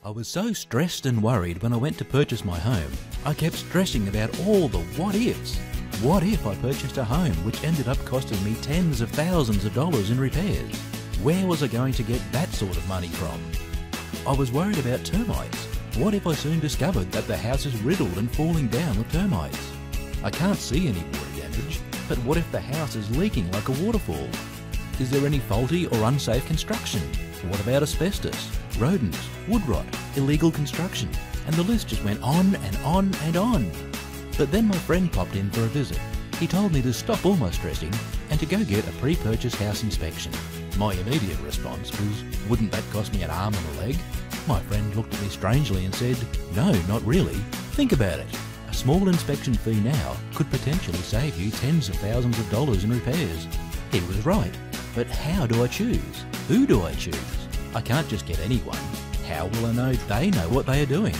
I was so stressed and worried when I went to purchase my home. I kept stressing about all the what-ifs. What if I purchased a home which ended up costing me tens of thousands of dollars in repairs? Where was I going to get that sort of money from? I was worried about termites. What if I soon discovered that the house is riddled and falling down with termites? I can't see any water damage, but what if the house is leaking like a waterfall? Is there any faulty or unsafe construction? What about asbestos, rodents, wood rot, illegal construction? And the list just went on and on and on. But then my friend popped in for a visit. He told me to stop all my stressing and to go get a pre-purchase house inspection. My immediate response was, wouldn't that cost me an arm and a leg? My friend looked at me strangely and said, no, not really. Think about it. A small inspection fee now could potentially save you tens of thousands of dollars in repairs. He was right. But how do I choose? Who do I choose? I can't just get anyone. How will I know they know what they are doing?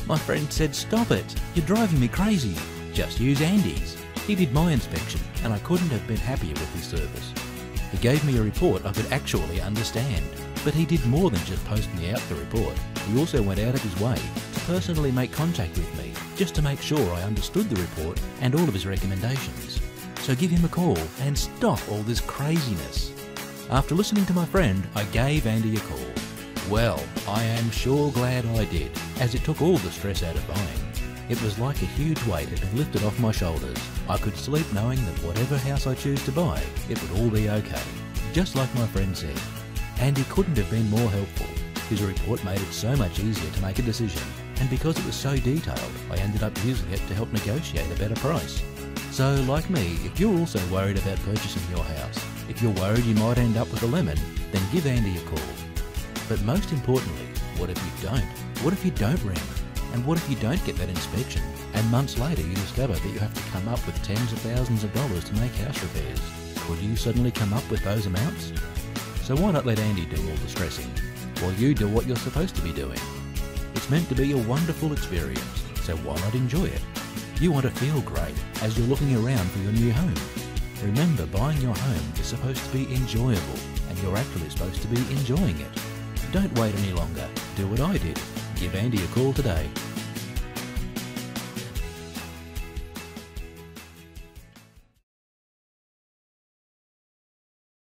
My friend said, stop it. You're driving me crazy. Just use Andy's. He did my inspection and I couldn't have been happier with his service. He gave me a report I could actually understand. But he did more than just post me out the report. He also went out of his way to personally make contact with me just to make sure I understood the report and all of his recommendations. So give him a call and stop all this craziness. After listening to my friend, I gave Andy a call. Well, I am sure glad I did, as it took all the stress out of buying. It was like a huge weight had been lifted off my shoulders. I could sleep knowing that whatever house I choose to buy, it would all be okay. Just like my friend said. Andy couldn't have been more helpful. His report made it so much easier to make a decision, and because it was so detailed, I ended up using it to help negotiate a better price. So, like me, if you're also worried about purchasing your house, if you're worried you might end up with a lemon, then give Andy a call. But most importantly, what if you don't? What if you don't ring? And what if you don't get that inspection, and months later you discover that you have to come up with tens of thousands of dollars to make house repairs? Could you suddenly come up with those amounts? So why not let Andy do all the stressing, while you do what you're supposed to be doing? It's meant to be a wonderful experience, so why not enjoy it? You want to feel great as you're looking around for your new home. Remember, buying your home is supposed to be enjoyable, and you're actually supposed to be enjoying it. Don't wait any longer. Do what I did. Give Andy a call today.